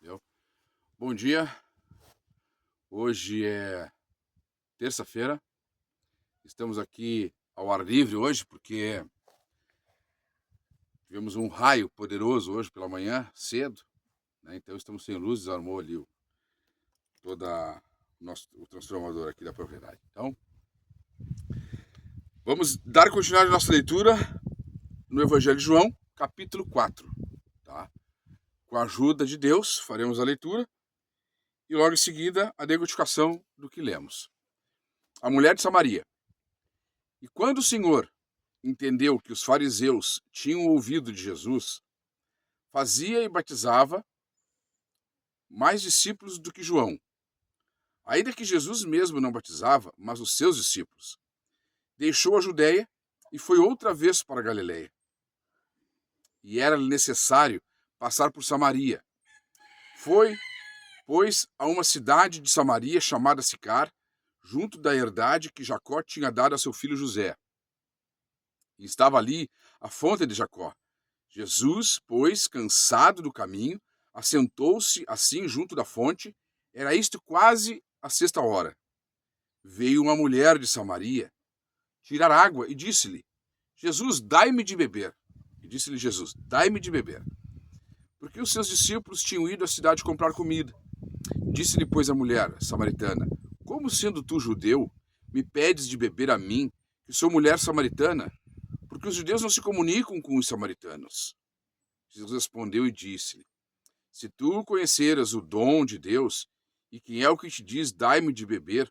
Entendeu? Bom dia, hoje é terça-feira, estamos aqui ao ar livre hoje porque tivemos um raio poderoso hoje pela manhã, cedo, né? Então estamos sem luz, desarmou ali o transformador aqui da propriedade. Então, vamos dar continuidade à nossa leitura no Evangelho de João, capítulo 4, tá? Com a ajuda de Deus, faremos a leitura e logo em seguida a decodificação do que lemos. A mulher de Samaria. E quando o Senhor entendeu que os fariseus tinham ouvido de Jesus, fazia e batizava mais discípulos do que João. Ainda que Jesus mesmo não batizava, mas os seus discípulos. Deixou a Judéia e foi outra vez para a Galiléia. E era-lhe necessário passar por Samaria. Foi, pois, a uma cidade de Samaria chamada Sicar, junto da herdade que Jacó tinha dado a seu filho José. E estava ali a fonte de Jacó. Jesus, pois, cansado do caminho, assentou-se assim junto da fonte. Era isto quase a sexta hora. Veio uma mulher de Samaria tirar água e disse-lhe: Jesus, dai-me de beber. E disse-lhe Jesus: dai-me de beber. Porque os seus discípulos tinham ido à cidade comprar comida. Disse-lhe, pois, a mulher samaritana: como sendo tu judeu, me pedes de beber a mim, que sou mulher samaritana? Porque os judeus não se comunicam com os samaritanos. Jesus respondeu e disse-lhe: se tu conheceras o dom de Deus, e quem é o que te diz, dai-me de beber,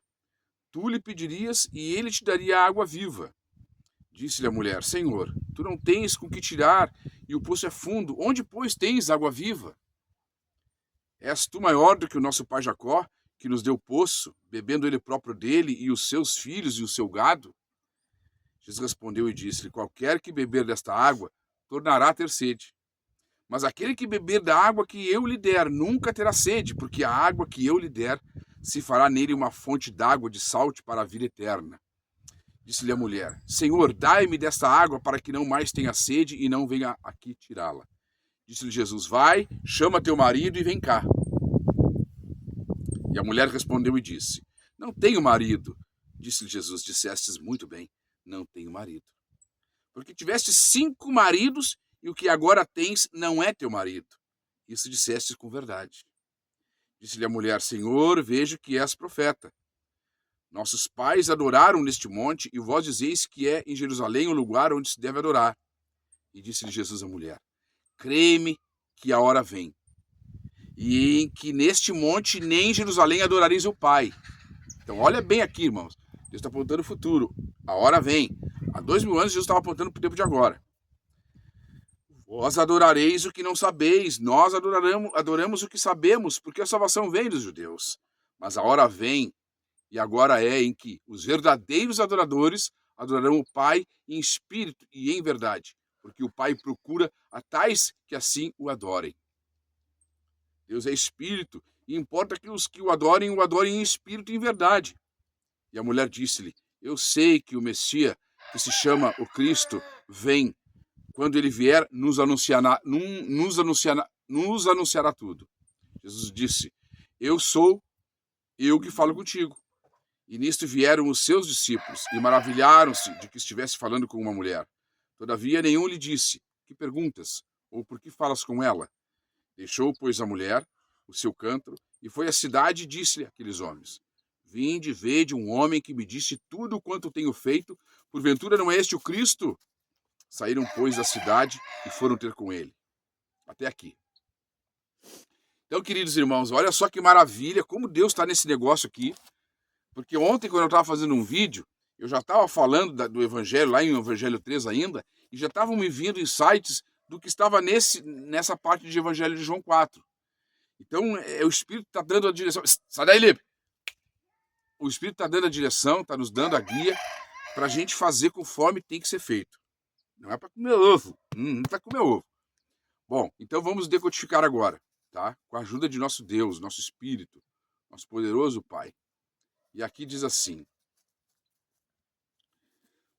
tu lhe pedirias e ele te daria água viva. Disse-lhe a mulher: Senhor, tu não tens com que tirar, e o poço é fundo. Onde, pois, tens água viva? És tu maior do que o nosso pai Jacó, que nos deu poço, bebendo ele próprio dele, e os seus filhos e o seu gado? Jesus respondeu e disse-lhe: qualquer que beber desta água, tornará a ter sede. Mas aquele que beber da água que eu lhe der nunca terá sede, porque a água que eu lhe der se fará nele uma fonte d'água de salte para a vida eterna. Disse-lhe a mulher: Senhor, dai-me desta água para que não mais tenha sede e não venha aqui tirá-la. Disse-lhe Jesus: vai, chama teu marido e vem cá. E a mulher respondeu e disse: não tenho marido. Disse-lhe Jesus: dissestes muito bem, não tenho marido. Porque tiveste 5 maridos e o que agora tens não é teu marido. Isso disseste com verdade. Disse-lhe a mulher: Senhor, vejo que és profeta. Nossos pais adoraram neste monte, e vós dizeis que é em Jerusalém o lugar onde se deve adorar. E disse-lhe Jesus à mulher: crê-me que a hora vem, e em que neste monte nem em Jerusalém adorareis o Pai. Então olha bem aqui, irmãos. Deus está apontando o futuro. A hora vem. Há 2000 anos Jesus estava apontando para o tempo de agora. Vós adorareis o que não sabeis, nós adoramos o que sabemos, porque a salvação vem dos judeus. Mas a hora vem, e agora é, em que os verdadeiros adoradores adorarão o Pai em espírito e em verdade, porque o Pai procura a tais que assim o adorem. Deus é espírito, e importa que os que o adorem em espírito e em verdade. E a mulher disse-lhe: eu sei que o Messias, que se chama o Cristo, vem. Quando ele vier, nos anunciará tudo. Jesus disse: eu sou eu que falo contigo. E nisto vieram os seus discípulos e maravilharam-se de que estivesse falando com uma mulher. Todavia nenhum lhe disse: que perguntas? Ou por que falas com ela? Deixou, pois, a mulher o seu cântaro e foi à cidade e disse-lhe àqueles homens: vinde, vede um homem que me disse tudo quanto tenho feito. Porventura não é este o Cristo? Saíram, pois, da cidade e foram ter com ele. Até aqui. Então, queridos irmãos, olha só que maravilha, como Deus está nesse negócio aqui. Porque ontem, quando eu estava fazendo um vídeo, eu já estava falando do Evangelho, lá em Evangelho 3 ainda, e já estavam me vindo insights do que estava nessa parte de Evangelho de João 4. Então, o Espírito está dando a direção. Sai daí, Lipe! O Espírito está dando a direção, está nos dando a guia para a gente fazer conforme tem que ser feito. Não é para comer ovo. Não está comer ovo. Bom, então vamos decodificar agora, tá? Com a ajuda de nosso Deus, nosso Espírito, nosso poderoso Pai. E aqui diz assim: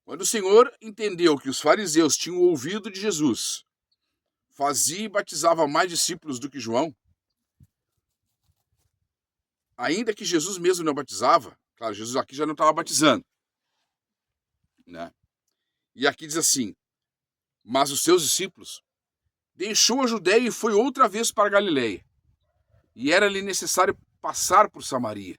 quando o Senhor entendeu que os fariseus tinham ouvido de Jesus, fazia e batizava mais discípulos do que João, ainda que Jesus mesmo não batizava, claro, Jesus aqui já não estava batizando, né? E aqui diz assim, mas os seus discípulos deixou a Judéia e foi outra vez para a Galileia, e era-lhe necessário passar por Samaria.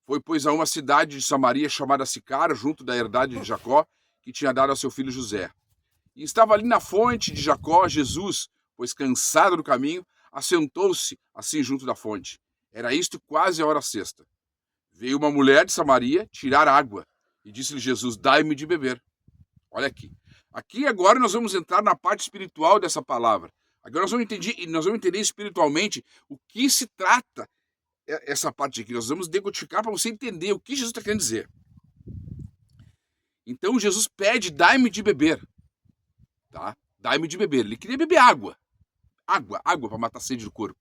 Foi, pois, a uma cidade de Samaria chamada Sicar, junto da herdade de Jacó, que tinha dado ao seu filho José. E estava ali na fonte de Jacó Jesus, pois cansado do caminho, assentou-se assim junto da fonte. Era isto quase a hora sexta. Veio uma mulher de Samaria tirar água, e disse-lhe Jesus, dai-me de beber. Olha aqui. Aqui agora nós vamos entrar na parte espiritual dessa palavra. Agora nós vamos entender espiritualmente o que se trata essa parte aqui. Nós vamos decodificar para você entender o que Jesus está querendo dizer. Então Jesus pede, dai-me de beber. Tá? Dai-me de beber. Ele queria beber água. Água para matar a sede do corpo.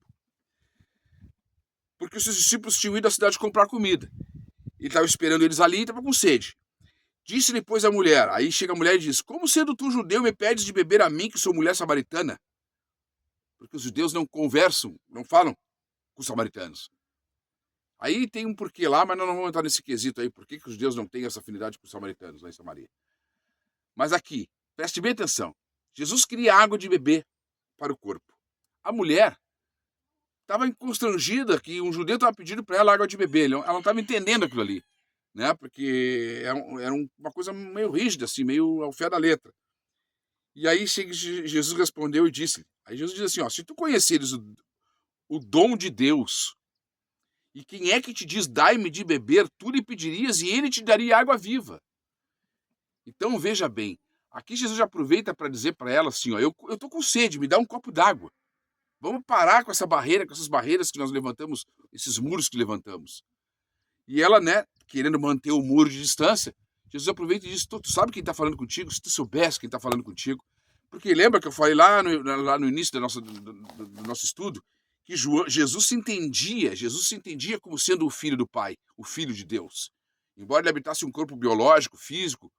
Porque os seus discípulos tinham ido à cidade comprar comida. Ele estava esperando eles ali e estava com sede. Disse-lhe, pois, a mulher. Aí chega a mulher e diz, como sendo tu judeu me pedes de beber a mim, que sou mulher samaritana? Porque os judeus não conversam, não falam com os samaritanos. Aí tem um porquê lá, mas nós não vamos entrar nesse quesito aí. Por que os judeus não têm essa afinidade com os samaritanos lá em Samaria? Mas aqui, preste bem atenção. Jesus queria água de beber para o corpo. A mulher estava constrangida que um judeu estava pedindo para ela água de beber. Ela não estava entendendo aquilo ali, né? Porque era uma coisa meio rígida, assim, meio ao pé da letra. E aí Jesus respondeu e disse, aí Jesus diz assim, ó, se tu conheceres o dom de Deus, e quem é que te diz, dai-me de beber, tu lhe pedirias e ele te daria água viva. Então veja bem, aqui Jesus já aproveita para dizer para ela assim, ó, eu tô com sede, me dá um copo d'água. Vamos parar com essa barreira, com essas barreiras que nós levantamos, esses muros que levantamos. E ela, né, querendo manter o muro de distância, Jesus aproveita e diz, tu sabe quem está falando contigo? Se tu soubesse quem está falando contigo. Porque lembra que eu falei lá no início do nosso estudo, que Jesus se entendia como sendo o filho do Pai, o filho de Deus. Embora ele habitasse um corpo biológico, físico,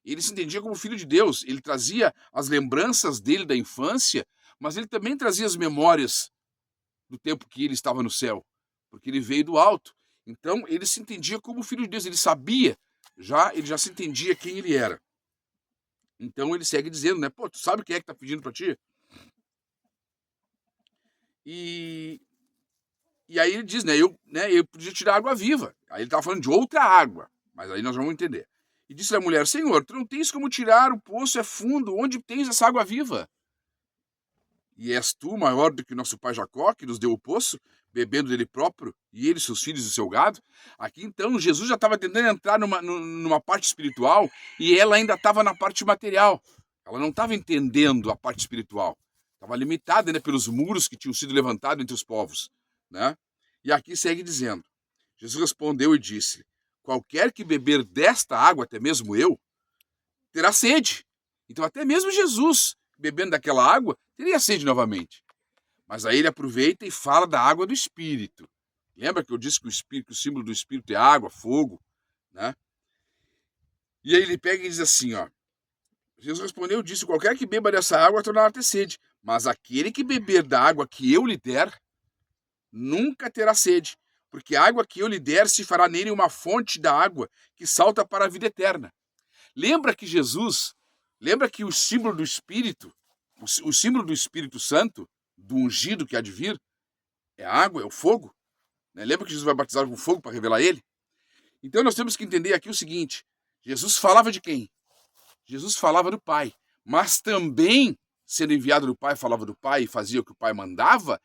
ele se entendia como filho de Deus. Ele trazia as lembranças dele da infância, mas ele também trazia as memórias do tempo que ele estava no céu, porque ele veio do alto. Então, ele se entendia como filho de Deus, ele sabia, ele já se entendia quem ele era. Então, ele segue dizendo, né, pô, tu sabe quem é que está pedindo para ti? E aí ele diz, eu podia tirar água viva. Aí ele estava falando de outra água, mas aí nós vamos entender. E disse a mulher, Senhor, tu não tens como tirar, o poço é fundo, onde tens essa água viva? E és tu maior do que nosso pai Jacó, que nos deu o poço, bebendo dele próprio, e ele, seus filhos e seu gado? Aqui então Jesus já estava tentando entrar numa parte espiritual, e ela ainda estava na parte material. Ela não estava entendendo a parte espiritual. Estava limitada, né, pelos muros que tinham sido levantados entre os povos, né? E aqui segue dizendo, Jesus respondeu e disse, qualquer que beber desta água, até mesmo eu, terá sede. Então até mesmo Jesus, bebendo daquela água, teria sede novamente. Mas aí ele aproveita e fala da água do Espírito. Lembra que eu disse que o símbolo do Espírito é água, fogo, né? E aí ele pega e diz assim, ó, Jesus respondeu e disse, qualquer que beba dessa água tornará a ter sede, mas aquele que beber da água que eu lhe der, nunca terá sede, porque a água que eu lhe der se fará nele uma fonte da água que salta para a vida eterna. Lembra que o símbolo do Espírito, o símbolo do Espírito Santo, do ungido que há de vir, é a água, é o fogo? Né? Lembra que Jesus vai batizar com fogo para revelar ele? Então nós temos que entender aqui o seguinte, Jesus falava de quem? Jesus falava do Pai, mas também, sendo enviado do Pai, falava do Pai e fazia o que o Pai mandava,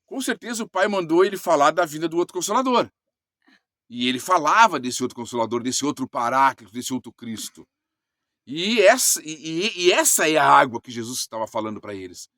com certeza o Pai mandou ele falar da vinda do outro Consolador. E ele falava desse outro Consolador, desse outro Paráclito, desse outro Cristo. E essa é a água que Jesus estava falando para eles.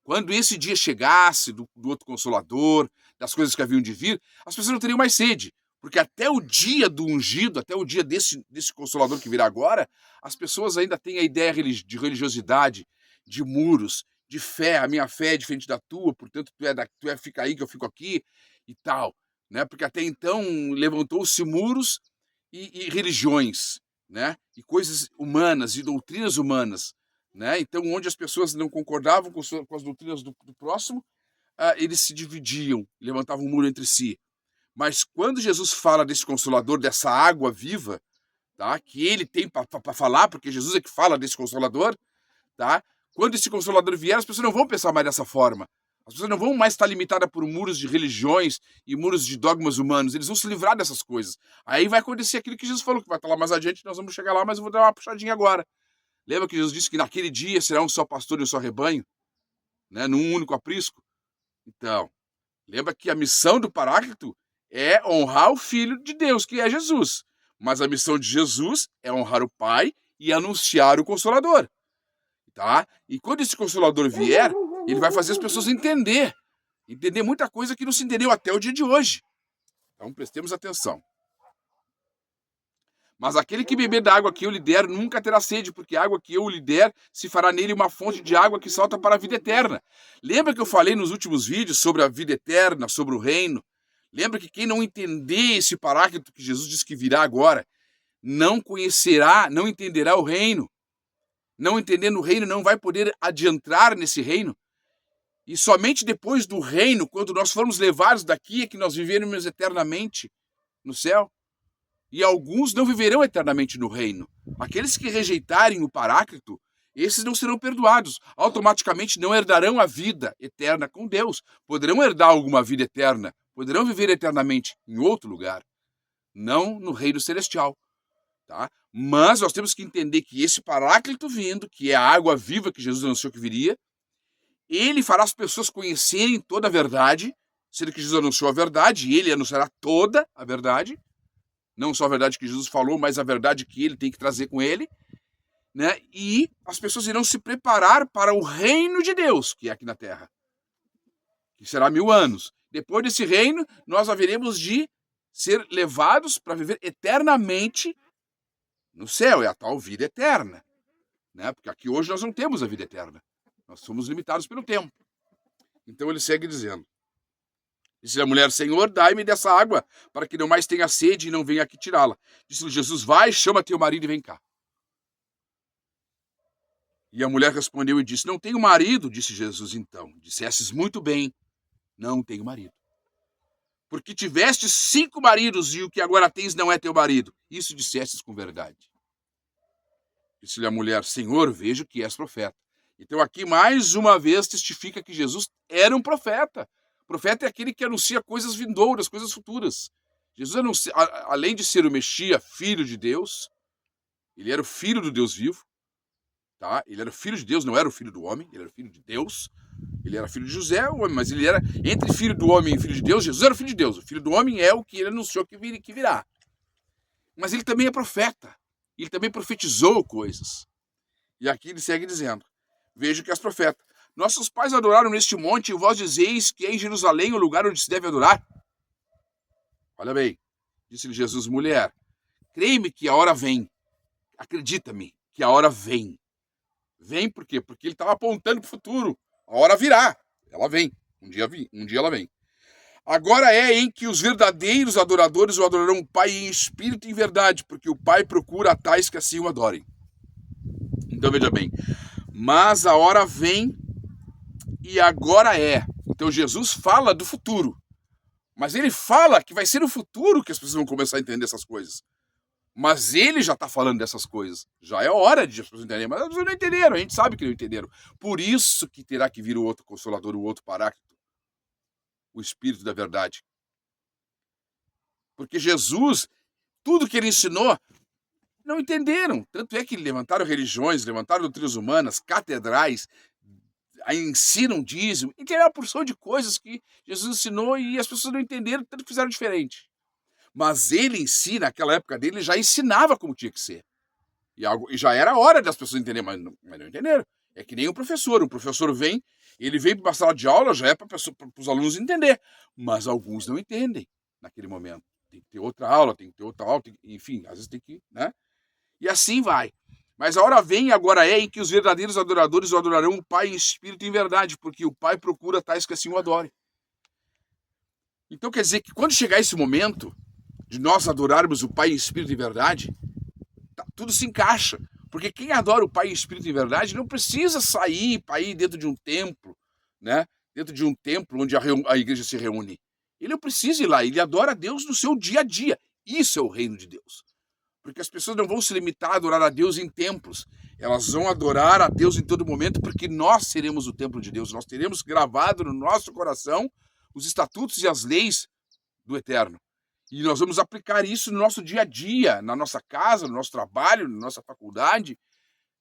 Quando esse dia chegasse do outro Consolador, das coisas que haviam de vir, as pessoas não teriam mais sede. Porque até o dia do ungido, até o dia desse Consolador que virá agora, as pessoas ainda têm a ideia de religiosidade, de muros, de fé. A minha fé é diferente da tua, portanto tu fica aí que eu fico aqui e tal. Né? Porque até então levantou-se muros e religiões, né? E coisas humanas e doutrinas humanas, né? Então, onde as pessoas não concordavam com as doutrinas do próximo, eles se dividiam, levantavam um muro entre si. Mas quando Jesus fala desse Consolador, dessa água viva, tá? Que ele tem para falar, porque Jesus é que fala desse Consolador, tá? Quando esse Consolador vier, as pessoas não vão pensar mais dessa forma. As pessoas não vão mais estar limitadas por muros de religiões e muros de dogmas humanos. Eles vão se livrar dessas coisas. Aí vai acontecer aquilo que Jesus falou, que vai estar lá mais adiante, nós vamos chegar lá, mas eu vou dar uma puxadinha agora. Lembra que Jesus disse que naquele dia será um só pastor e um só rebanho? Né? Num único aprisco? Então, lembra que a missão do Paráclito é honrar o Filho de Deus, que é Jesus. Mas a missão de Jesus é honrar o Pai e anunciar o Consolador. Tá? E quando esse Consolador vier, ele vai fazer as pessoas entender muita coisa que não se entendeu até o dia de hoje. Então prestemos atenção. Mas aquele que beber da água que eu lhe der nunca terá sede, porque a água que eu lhe der se fará nele uma fonte de água que salta para a vida eterna. Lembra que eu falei nos últimos vídeos sobre a vida eterna, sobre o reino? Lembra que quem não entender esse Paráclito que Jesus diz que virá agora, não conhecerá, não entenderá o reino. Não entendendo o reino, não vai poder adentrar nesse reino. E somente depois do reino, quando nós formos levados daqui, é que nós viveremos eternamente no céu. E alguns não viverão eternamente no reino. Aqueles que rejeitarem o Paráclito, esses não serão perdoados. Automaticamente não herdarão a vida eterna com Deus. Poderão herdar alguma vida eterna. Poderão viver eternamente em outro lugar. Não no reino celestial. Tá? Mas nós temos que entender que esse Paráclito vindo, que é a água viva que Jesus anunciou que viria, ele fará as pessoas conhecerem toda a verdade, sendo que Jesus anunciou a verdade, e ele anunciará toda a verdade, não só a verdade que Jesus falou, mas a verdade que ele tem que trazer com ele, né? E as pessoas irão se preparar para o reino de Deus, que é aqui na terra, que será 1000 anos. Depois desse reino, nós haveremos de ser levados para viver eternamente no céu, é a tal vida eterna, né? Porque aqui hoje nós não temos a vida eterna. Nós somos limitados pelo tempo. Então ele segue dizendo. Disse a mulher, Senhor, dai-me dessa água, para que não mais tenha sede e não venha aqui tirá-la. Disse-lhe Jesus, vai, chama teu marido e vem cá. E a mulher respondeu e disse, não tenho marido, disse Jesus então. Dissestes muito bem, não tenho marido. Porque tivestes 5 maridos e o que agora tens não é teu marido. Isso dissestes com verdade. Disse-lhe a mulher, Senhor, vejo que és profeta. Então aqui mais uma vez testifica que Jesus era um profeta. O profeta é aquele que anuncia coisas vindouras, coisas futuras. Jesus anuncia, além de ser o Messias, filho de Deus, ele era o filho do Deus vivo. Tá? Ele era o filho de Deus, não era o filho do homem, ele era o filho de Deus. Ele era filho de José, o homem, mas ele era entre filho do homem e filho de Deus. Jesus era o filho de Deus. O filho do homem é o que ele anunciou que virá. Mas ele também é profeta. Ele também profetizou coisas. E aqui ele segue dizendo, vejo que és profeta. Nossos pais adoraram neste monte e vós dizeis que é em Jerusalém o lugar onde se deve adorar? Olha bem, disse-lhe Jesus, mulher, creia-me que a hora vem. Acredita-me que a hora vem. Vem por quê? Porque ele estava apontando para o futuro. A hora virá. Ela vem. Um dia ela vem. Agora é em que os verdadeiros adoradores o adorarão o Pai em espírito e em verdade, porque o Pai procura a tais que assim o adorem. Então veja bem. Mas a hora vem e agora é. Então Jesus fala do futuro. Mas ele fala que vai ser no futuro que as pessoas vão começar a entender essas coisas. Mas ele já está falando dessas coisas. Já é hora de as pessoas entenderem. Mas as pessoas não entenderam. A gente sabe que não entenderam. Por isso que terá que vir o outro Consolador, o outro Paráclito. O Espírito da Verdade. Porque Jesus, tudo que ele ensinou, não entenderam. Tanto é que levantaram religiões, levantaram doutrinas humanas, catedrais, ensinam dízimo, entenderam uma porção de coisas que Jesus ensinou e as pessoas não entenderam, tanto que fizeram diferente. Mas ele ensina, naquela época dele, já ensinava como tinha que ser. E já era hora das pessoas entenderem, mas não entenderam. É que nem um professor. O professor vem, ele vem para uma sala de aula, já é para os alunos entender. Mas alguns não entendem naquele momento. Tem que ter outra aula, enfim, às vezes tem que, né? E assim vai. Mas a hora vem e agora é em que os verdadeiros adoradores o adorarão o Pai em espírito e em verdade, porque o Pai procura tais que assim o adorem. Então quer dizer que quando chegar esse momento de nós adorarmos o Pai em espírito e verdade, tudo se encaixa. Porque quem adora o Pai em espírito e verdade não precisa sair para ir dentro de um templo, né? Dentro de um templo onde a igreja se reúne. Ele não precisa ir lá, ele adora a Deus no seu dia a dia. Isso é o reino de Deus. Porque as pessoas não vão se limitar a adorar a Deus em templos. Elas vão adorar a Deus em todo momento, porque nós seremos o templo de Deus. Nós teremos gravado no nosso coração os estatutos e as leis do Eterno. E nós vamos aplicar isso no nosso dia a dia, na nossa casa, no nosso trabalho, na nossa faculdade,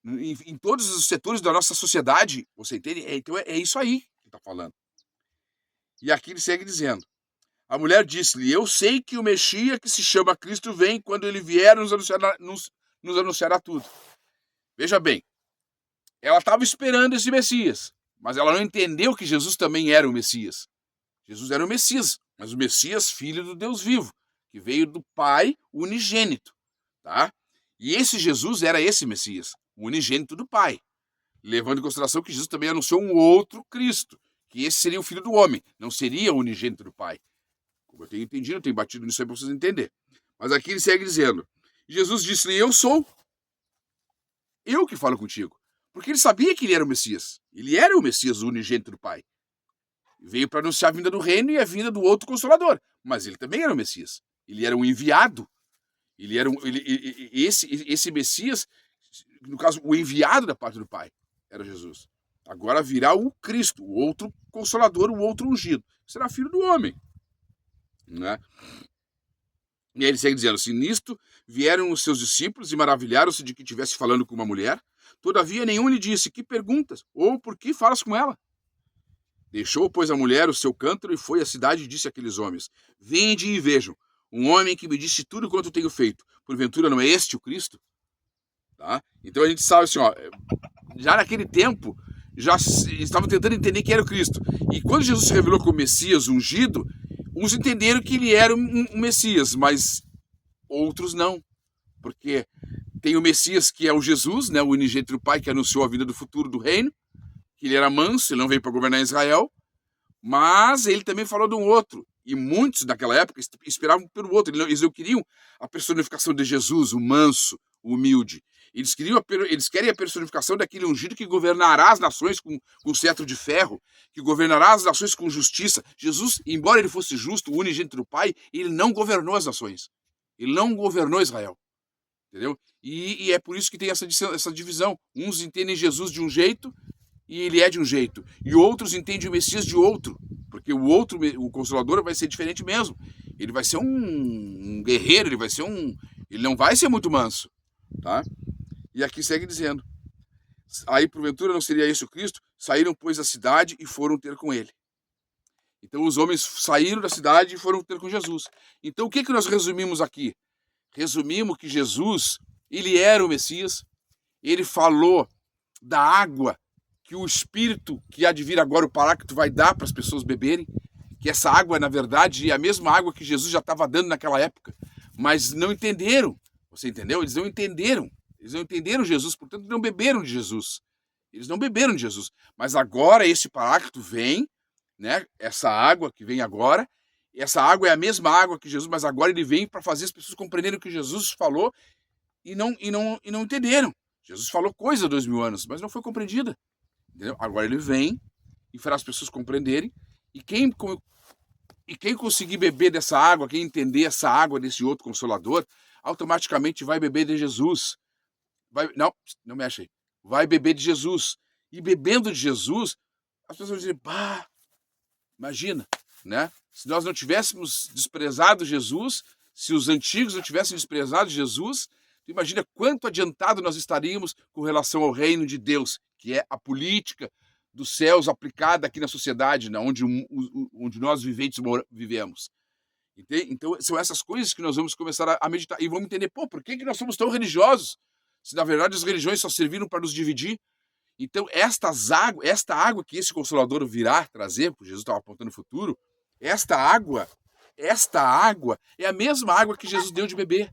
em todos os setores da nossa sociedade. Você entende? Então é isso aí que está falando. E aqui ele segue dizendo: a mulher disse-lhe: eu sei que o Messias, que se chama Cristo, vem, quando ele vier nos anunciará tudo. Veja bem, ela estava esperando esse Messias, mas ela não entendeu que Jesus também era o Messias. Jesus era o Messias, mas o Messias, filho do Deus vivo, que veio do Pai unigênito, tá? E esse Jesus era esse Messias, o unigênito do Pai, levando em consideração que Jesus também anunciou um outro Cristo, que esse seria o Filho do Homem, não seria o unigênito do Pai. Como eu tenho entendido, eu tenho batido nisso aí para vocês entenderem. Mas aqui ele segue dizendo: Jesus disse-lhe: eu sou eu que falo contigo. Porque ele sabia que ele era o Messias. Ele era o Messias, o unigênito do Pai. Veio para anunciar a vinda do reino e a vinda do outro Consolador. Mas ele também era o Messias. Ele era um enviado. Ele era esse Messias, no caso, o enviado da parte do Pai, era Jesus. Agora virá o Cristo, o outro Consolador, o outro ungido. Será filho do homem. Né? E aí ele segue dizendo assim: nisto vieram os seus discípulos e maravilharam-se de que estivesse falando com uma mulher. Todavia nenhum lhe disse: que perguntas? Ou por que falas com ela? Deixou, pois, a mulher o seu cântaro e foi à cidade e disse àqueles homens: vinde e vejam, um homem que me disse tudo quanto tenho feito. Porventura não é este o Cristo? Tá? Então a gente sabe assim, ó, já naquele tempo, já estavam tentando entender quem era o Cristo. E quando Jesus se revelou como Messias ungido, uns entenderam que ele era um Messias, mas outros não. Porque tem o Messias, que é o Jesus, né, o unigênito do Pai, que anunciou a vida do futuro do reino, que ele era manso, ele não veio para governar Israel, mas ele também falou de um outro. E muitos naquela época esperavam pelo outro. Eles não queriam a personificação de Jesus, o manso, o humilde. Eles querem a personificação daquele ungido que governará as nações com cetro de ferro, que governará as nações com justiça. Jesus, embora ele fosse justo, o unigênito do Pai, ele não governou as nações. Ele não governou Israel. Entendeu? E é por isso que tem essa divisão. Uns entendem Jesus de um jeito e ele é de um jeito. E outros entendem o Messias de outro. Porque o outro, o Consolador, vai ser diferente mesmo. Ele vai ser um guerreiro, ele não vai ser muito manso. Tá? E aqui segue dizendo: aí porventura não seria esse o Cristo? Saíram, pois, da cidade e foram ter com ele. Então os homens saíram da cidade e foram ter com Jesus. Então o que nós resumimos aqui? Resumimos que Jesus, ele era o Messias. Ele falou da água que o Espírito que há de vir agora, o Paráclito, vai dar para as pessoas beberem. Que essa água, na verdade, é a mesma água que Jesus já estava dando naquela época. Mas não entenderam. Você entendeu? Eles não entenderam. Eles não entenderam Jesus, portanto não beberam de Jesus. Eles não beberam de Jesus. Mas agora esse Paráclito vem, né? Essa água que vem agora, essa água é a mesma água que Jesus, mas agora ele vem para fazer as pessoas compreenderem o que Jesus falou e não entenderam. Jesus falou coisa há 2000 anos, mas não foi compreendida. Entendeu? Agora ele vem e fará as pessoas compreenderem, e quem conseguir beber dessa água, quem entender essa água desse outro Consolador, automaticamente vai beber de Jesus. Não mexe aí. Vai beber de Jesus. E bebendo de Jesus, as pessoas vão dizer: bah, imagina, né? Se nós não tivéssemos desprezado Jesus, se os antigos não tivessem desprezado Jesus, imagina quanto adiantado nós estaríamos com relação ao reino de Deus, que é a política dos céus aplicada aqui na sociedade, né, onde nós vivemos. Então, são essas coisas que nós vamos começar a meditar. E vamos entender, por que nós somos tão religiosos? Se, na verdade, as religiões só serviram para nos dividir. Então, esta água que esse Consolador virá trazer, porque Jesus estava apontando o futuro, esta água é a mesma água que Jesus deu de beber.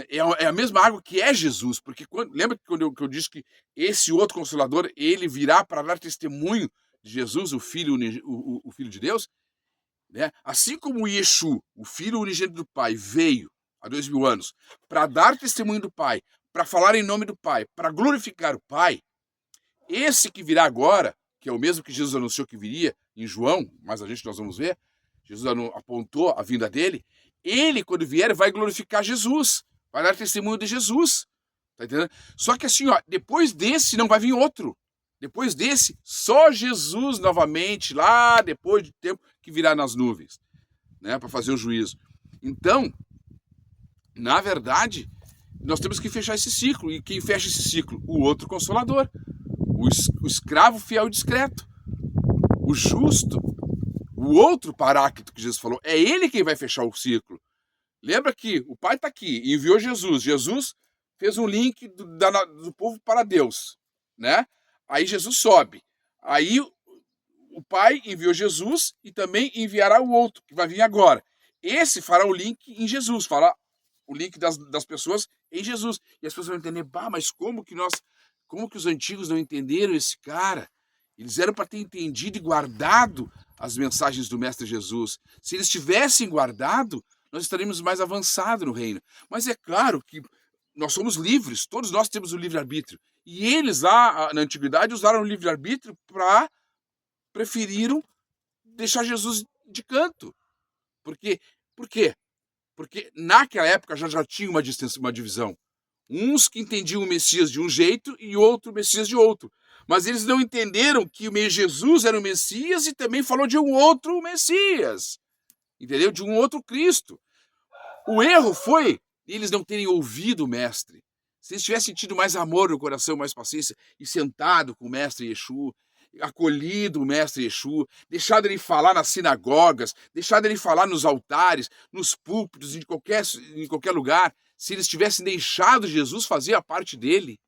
É a mesma água que é Jesus, porque lembra quando eu disse que esse outro Consolador, ele virá para dar testemunho de Jesus, o Filho de Deus? Né? Assim como o Yeshua, o Filho unigênito do Pai, veio há 2000 anos para dar testemunho do Pai, para falar em nome do Pai, para glorificar o Pai, esse que virá agora, que é o mesmo que Jesus anunciou que viria em João, mais a gente nós vamos ver, Jesus apontou a vinda dele, ele, quando vier, vai glorificar Jesus, vai dar testemunho de Jesus, tá entendendo? Só que assim, ó, depois desse não vai vir outro. Depois desse, só Jesus novamente, lá depois de tempo, que virá nas nuvens, né, para fazer o juízo. Então, na verdade, nós temos que fechar esse ciclo. E quem fecha esse ciclo? O outro Consolador, o escravo fiel e discreto, o justo, o outro Paráclito que Jesus falou. É ele quem vai fechar o ciclo. Lembra que o Pai está aqui, enviou Jesus. Jesus fez um link do povo para Deus, né? Aí Jesus sobe. Aí o Pai enviou Jesus e também enviará o outro, que vai vir agora. Esse fará o link em Jesus, fará o link das pessoas em Jesus. E as pessoas vão entender, mas como que os antigos não entenderam esse cara? Eles eram para ter entendido e guardado as mensagens do Mestre Jesus. Se eles tivessem guardado, nós estaríamos mais avançados no reino. Mas é claro que nós somos livres, todos nós temos o livre-arbítrio. E eles lá, na antiguidade, usaram o livre-arbítrio para preferiram deixar Jesus de canto. Por quê? Porque naquela época já tinha uma divisão. Uns que entendiam o Messias de um jeito e outro Messias de outro. Mas eles não entenderam que o Jesus era o Messias e também falou de um outro Messias. Entendeu? De um outro Cristo. O erro foi eles não terem ouvido o Mestre. Se eles tivessem tido mais amor no coração, mais paciência, e sentado com o Mestre Yeshua, acolhido o Mestre Yeshua, deixado ele falar nas sinagogas, deixado ele falar nos altares, nos púlpitos, em qualquer lugar, se eles tivessem deixado Jesus fazer a parte dele,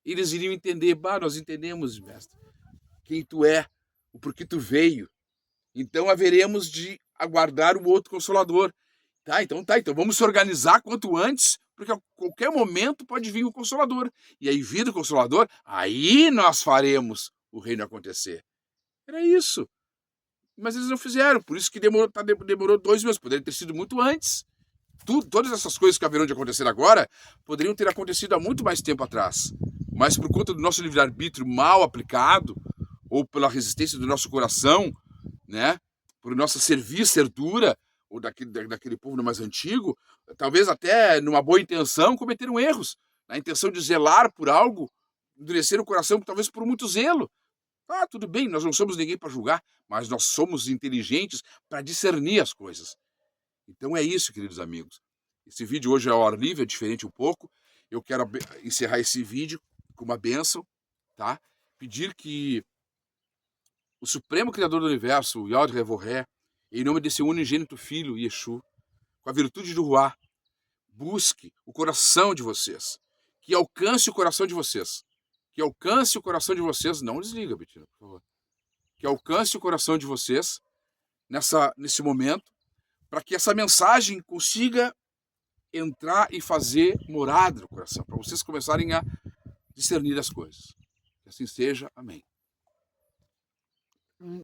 eles iriam entender, nós entendemos, Mestre, quem tu é, o porquê tu veio. Então haveremos de aguardar o outro Consolador. Então vamos se organizar quanto antes, porque a qualquer momento pode vir o Consolador. E aí, vindo o Consolador, aí nós faremos o reino acontecer. Era isso. Mas eles não fizeram, por isso que demorou 2 meses, poderia ter sido muito antes. Todas essas coisas que haverão de acontecer agora, poderiam ter acontecido há muito mais tempo atrás. Mas por conta do nosso livre-arbítrio mal aplicado, ou pela resistência do nosso coração, né, por nossa servidura, ou daquele povo mais antigo, talvez até numa boa intenção, cometeram erros. Na intenção de zelar por algo, endurecer o coração, talvez por muito zelo. Tudo bem, nós não somos ninguém para julgar, mas nós somos inteligentes para discernir as coisas. Então é isso, queridos amigos. Esse vídeo hoje é ao ar livre, é diferente um pouco. Eu quero encerrar esse vídeo com uma bênção, tá? Pedir que o Supremo Criador do Universo, o Yod Revoré, em nome desse unigênito Filho, Yeshua, com a virtude do Ruá, busque o coração de vocês, que alcance o coração de vocês, não desliga, Betina, por favor, que alcance o coração de vocês nesse momento, para que essa mensagem consiga entrar e fazer morada no coração, para vocês começarem a discernir as coisas. Que assim seja. Amém.